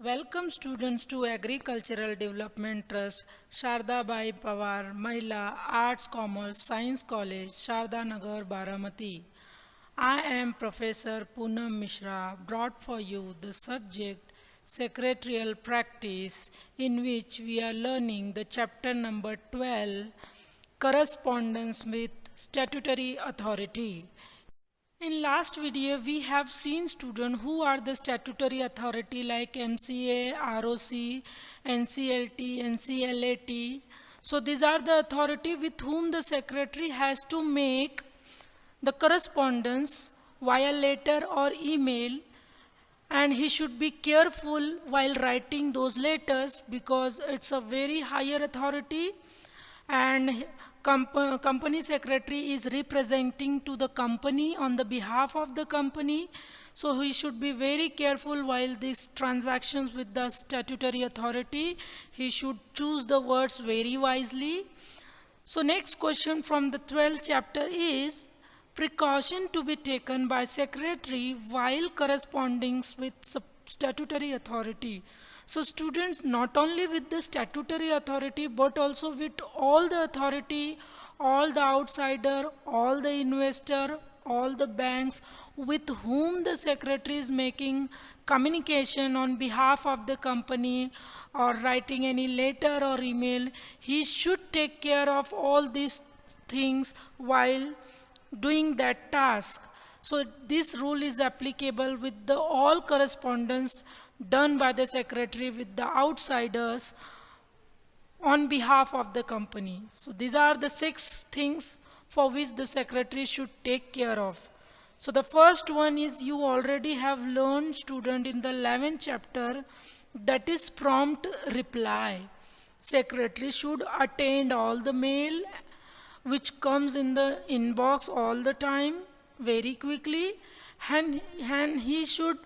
Welcome students to Agricultural Development Trust, Sharda Bai Pawar, Mahila Arts Commerce Science College, Sharda Nagar, Baramati. I am Professor Poonam Mishra, brought for you the subject Secretarial Practice, in which we are learning the chapter number 12, Correspondence with Statutory Authority. In last video, we have seen students who are the statutory authority like MCA, ROC, NCLT, NCLAT. So these are the authority with whom the secretary has to make the correspondence via letter or email, and he should be careful while writing those letters because it's a very higher authority, and company secretary is representing to the company on the behalf of the company. So he should be very careful while these transactions with the statutory authority. He should choose the words very wisely. So next question from the 12th chapter is precaution to be taken by secretary while corresponding with statutory authority. So students, not only with the statutory authority but also with all the authority, all the outsider, all the investor, all the banks with whom the secretary is making communication on behalf of the company or writing any letter or email, he should take care of all these things while doing that task. So this rule is applicable with the all correspondence done by the secretary with the outsiders on behalf of the company. So these are the 6 things for which the secretary should take care of. So the first one is you already have learned, student, in the 11th chapter, that is prompt reply. Secretary should attend all the mail which comes in the inbox all the time very quickly, and he should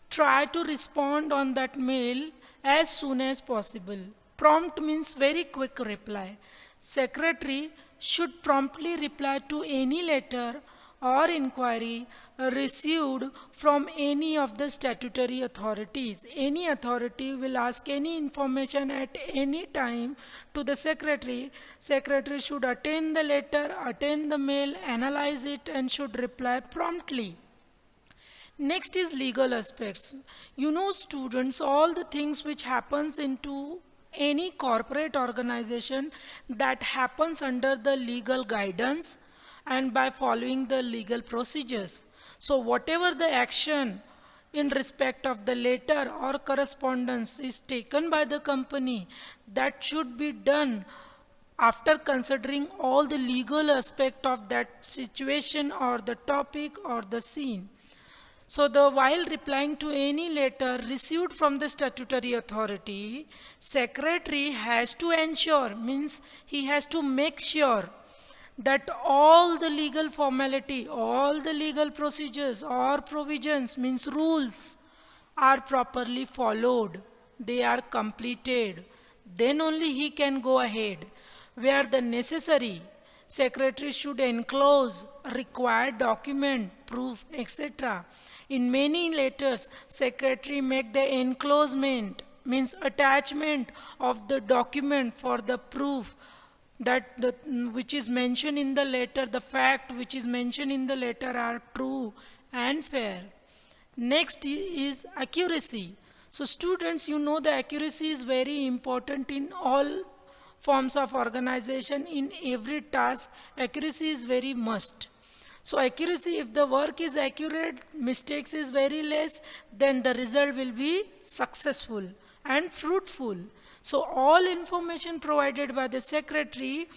try to respond on that mail as soon as possible. Prompt means very quick reply. Secretary should promptly reply to any letter or inquiry received from any of the statutory authorities. Any authority will ask any information at any time to the secretary. Secretary should attend the letter, attend the mail, analyze it, and should reply promptly. Next is legal aspects. You know, students, all the things which happens into any corporate organization that happens under the legal guidance and by following the legal procedures. So whatever the action in respect of the letter or correspondence is taken by the company, that should be done after considering all the legal aspect of that situation or the topic or the scene. So while replying to any letter received from the statutory authority, secretary has to ensure, means he has to make sure that all the legal formality, all the legal procedures or provisions, means rules, are properly followed. They are completed. Then only he can go ahead. Where the necessary, secretary should enclose required document, proof, etc. In many letters, secretary make the enclosement, means attachment of the document for the proof that which is mentioned in the letter, the fact which is mentioned in the letter are true and fair. Next is accuracy. So students, you know the accuracy is very important in all forms of organization. In every task, accuracy is very must. So accuracy, if the work is accurate, mistakes is very less, then the result will be successful and fruitful. So all information provided by the secretary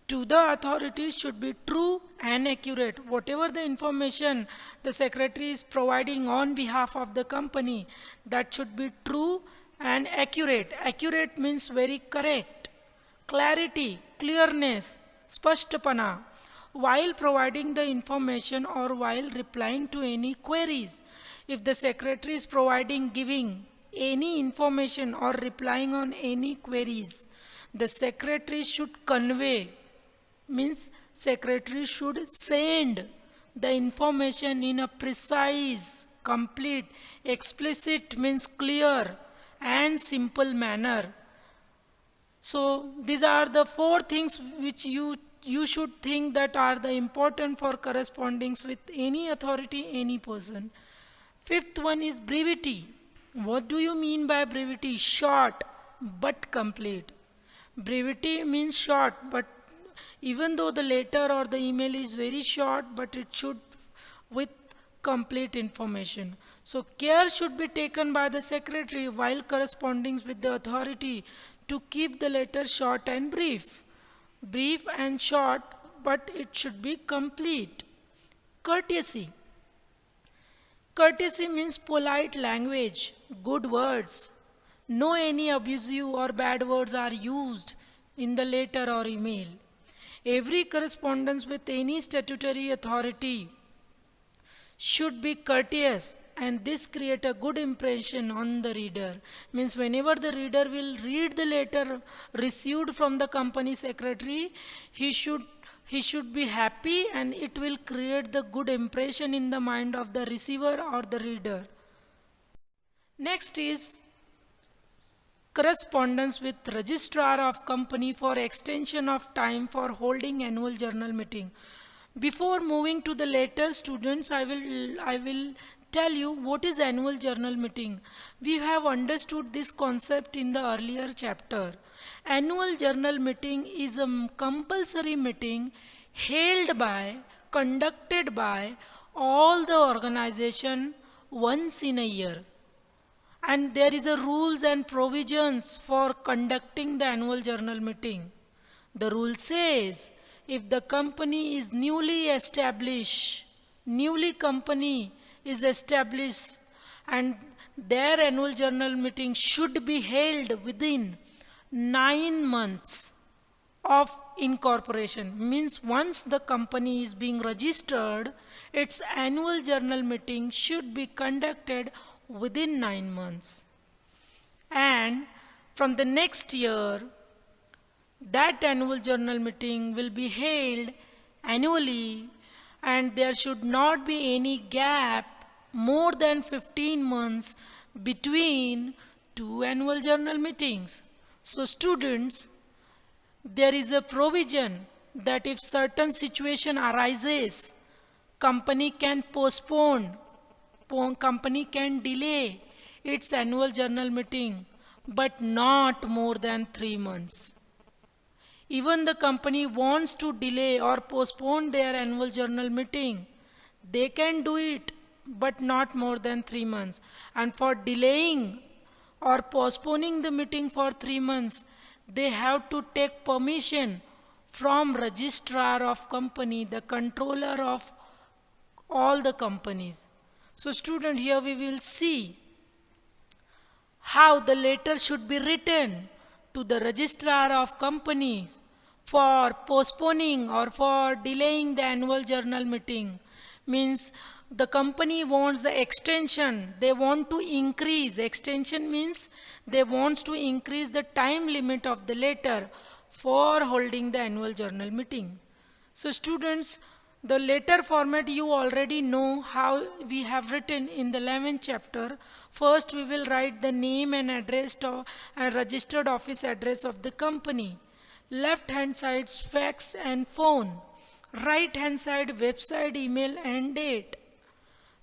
to the authorities should be true and accurate. Whatever the information the secretary is providing on behalf of the company, that should be true and accurate. Accurate means very correct. Clarity, clearness, spashtapana, while providing the information or while replying to any queries. If the secretary is giving any information or replying on any queries, the secretary should convey, means secretary should send the information in a precise, complete, explicit means clear, and simple manner. So these are the four things which you should think that are the important for corresponding with any authority, any person. Fifth one is brevity. What do you mean by brevity? Short but complete. Brevity means short, but even though the letter or the email is very short, but it should with complete information. So care should be taken by the secretary while corresponding with the authority to keep the letter short and brief. Brief and short, but it should be complete. Courtesy. Courtesy means polite language, good words. No any abusive or bad words are used in the letter or email. Every correspondence with any statutory authority should be courteous, and this create a good impression on the reader. Means whenever the reader will read the letter received from the company secretary, he should be happy, and it will create the good impression in the mind of the receiver or the reader. Next is correspondence with registrar of company for extension of time for holding annual journal meeting. Before moving to the later, students, I will tell you what is annual journal meeting. We have understood this concept in the earlier chapter. Annual journal meeting is a compulsory meeting conducted by all the organization once in a year. And there is a rules and provisions for conducting the annual journal meeting. The rule says if the company is newly established and their annual journal meeting should be held within 9 months of incorporation. Means once the company is being registered, its annual journal meeting should be conducted within 9 months. And from the next year, that annual journal meeting will be held annually, and there should not be any gap more than 15 months between two annual journal meetings. So students, there is a provision that if certain situation arises, company can delay its annual journal meeting, but not more than 3 months. Even the company wants to delay or postpone their annual journal meeting, they can do it, but not more than 3 months. And for delaying or postponing the meeting for 3 months, they have to take permission from registrar of company, the controller of all the companies. So student, here we will see how the letter should be written to the registrar of companies for postponing or for delaying the annual journal meeting. Means the company wants the extension, they want to increase. Extension means they want to increase the time limit of the letter for holding the annual journal meeting. So students, the letter format you already know how we have written in the 11th chapter. First we will write the name and address and registered office address of the company. Left hand side fax and phone. Right hand side website, email and date.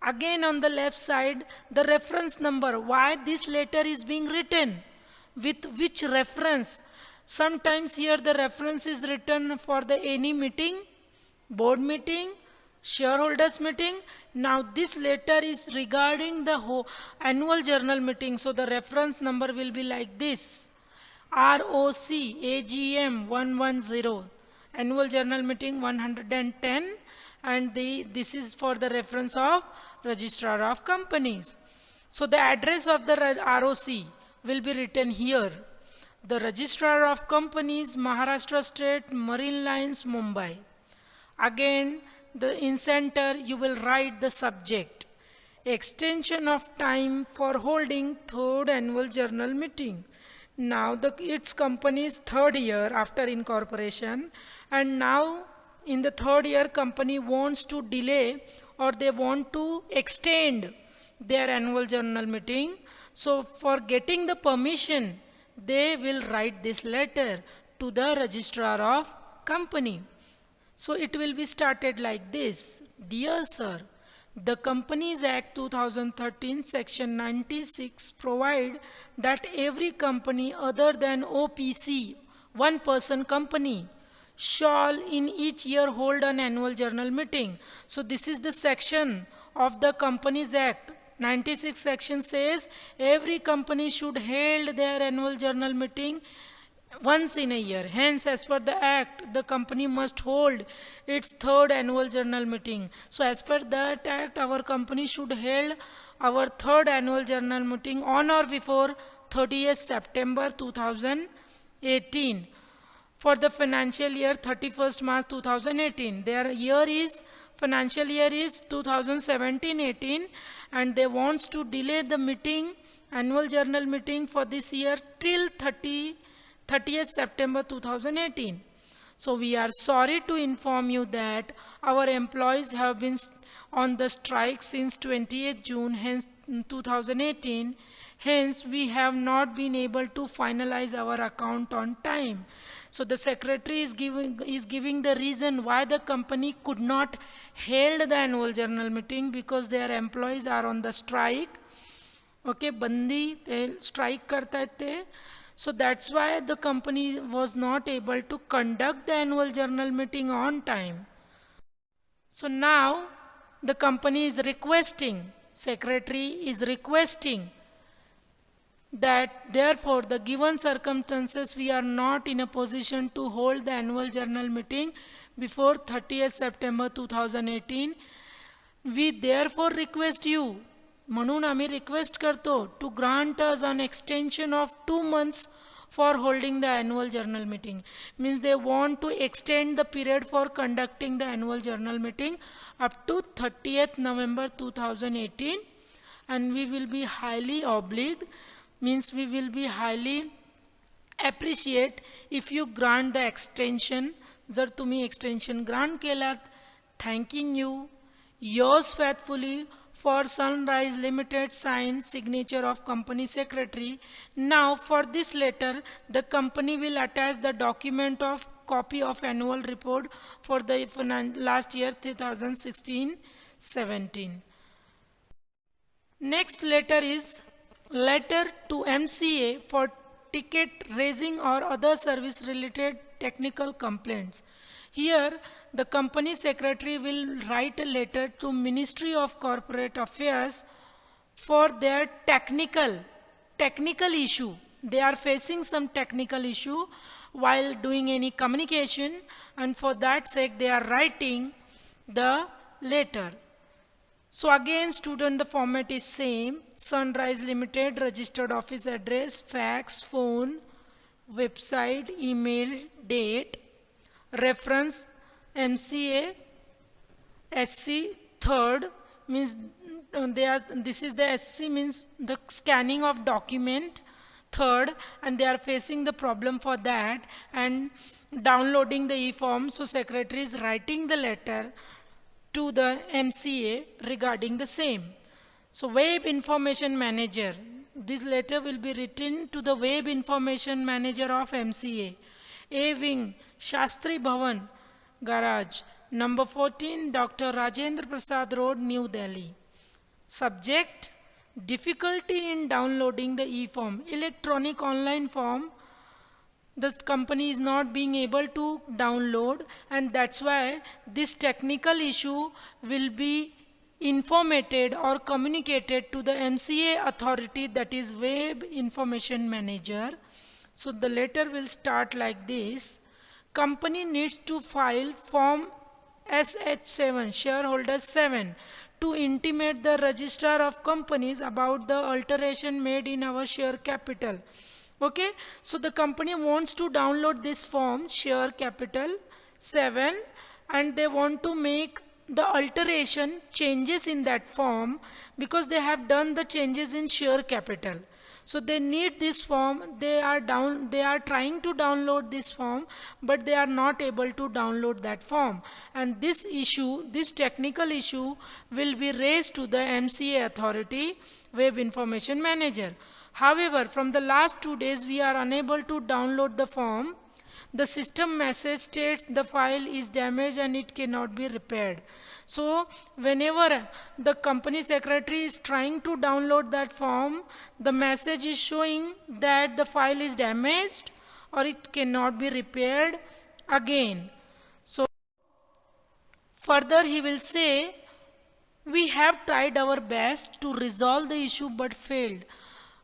Again on the left side the reference number, why this letter is being written, with which reference. Sometimes here the reference is written for the any meeting, board meeting, shareholders meeting. Now this letter is regarding the whole annual journal meeting, so the reference number will be like this: ROC AGM 110, annual journal meeting 110, and this is for the reference of registrar of companies. So the address of the ROC will be written here. The registrar of companies, Maharashtra State, Marine Lines, Mumbai. Again, in center you will write the subject: extension of time for holding third annual journal meeting. Now its company's third year after incorporation, and now in the third year company wants to delay or they want to extend their annual journal meeting. So for getting the permission, they will write this letter to the registrar of company. So it will be started like this. Dear sir, the Companies Act 2013 section 96 provide that every company other than OPC, one person company, shall in each year hold an annual general meeting. So this is the section of the Companies Act. 96 section says every company should hold their annual general meeting once in a year. Hence, as per the act, the company must hold its third annual general meeting. So as per that act, our company should hold our third annual general meeting on or before 30th September 2018 for the financial year 31st March 2018. Their year is financial year is 2017-18, and they wants to delay the meeting, annual general meeting for this year till 30th September 2018. So we are sorry to inform you that our employees have been on the strike since 28th June, hence 2018. Hence, we have not been able to finalize our account on time. So the secretary is giving the reason why the company could not hold the annual general meeting, because their employees are on the strike. Okay, bandi, they strike karta hai. So that's why the company was not able to conduct the annual general meeting on time. So now the company is requesting, secretary is requesting that therefore the given circumstances we are not in a position to hold the annual general meeting before 30th September 2018. We therefore request you, म्हणून आम्ही request करतो, to grant us an extension of 2 months for holding the annual general meeting. Means they want to extend the period for conducting the annual general meeting up to 30th November 2018, and we will be highly obliged, means we will be highly appreciate if you grant the extension. जर तुम्ही extension grant केलात, thanking you, yours faithfully, for Sunrise Limited, signed, signature of company secretary. Now for this letter, the company will attach the document of copy of annual report for the last year 2016-17. Next letter is letter to MCA for ticket raising or other service related technical complaints. Here, the company secretary will write a letter to Ministry of Corporate Affairs for their technical issue. They are facing some technical issue while doing any communication, and for that sake they are writing the letter. So again, student, the format is same. Sunrise Limited, registered office address, fax, phone, website, email, date, reference MCA SC third, means this is the SC, means the scanning of document third, and they are facing the problem for that and downloading the e-form. So secretary is writing the letter to the MCA regarding the same. So Web Information Manager, this letter will be written to the Web Information Manager of MCA, A Wing, Shastri Bhavan, Garage, number 14, Dr. Rajendra Prasad Road, New Delhi. Subject: difficulty in downloading the e-form, electronic online form. The company is not being able to download, and that's why this technical issue will be informated or communicated to the MCA authority, that is Web Information Manager. So the letter will start like this. Company needs to file form SH7, shareholder 7, to intimate the registrar of companies about the alteration made in our share capital. Okay, so the company wants to download this form, share capital 7, and they want to make the alteration, changes in that form, because they have done the changes in share capital. So they need this form. They are trying to download this form, but they are not able to download that form. And this issue, this technical issue, will be raised to the MCA authority, Web Information Manager. However, from the last 2 days, we are unable to download the form. The system message states the file is damaged and it cannot be repaired. So whenever the company secretary is trying to download that form, the message is showing that the file is damaged or it cannot be repaired again. So further he will say, we have tried our best to resolve the issue but failed.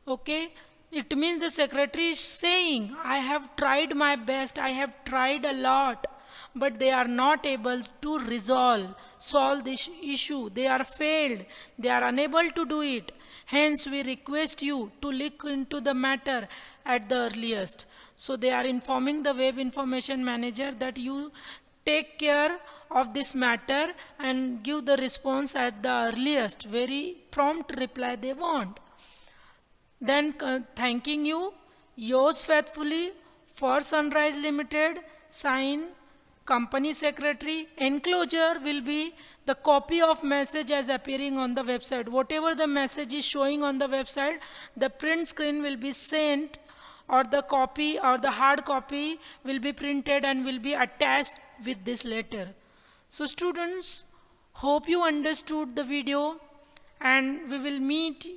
Okay, it means the secretary is saying, I have tried my best, I have tried a lot, but they are not able to solve this issue. They are failed, they are unable to do it. Hence we request you to look into the matter at the earliest. So they are informing the Web Information Manager that you take care of this matter and give the response at the earliest. Very prompt reply they want. Then thanking you, yours faithfully, for Sunrise Limited, sign, company secretary. Enclosure will be the copy of message as appearing on the website. Whatever the message is showing on the website, the print screen will be sent, or the copy or the hard copy will be printed and will be attached with this letter. So students, hope you understood the video, and we will meet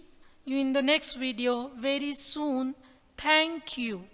you in the next video very soon. Thank you.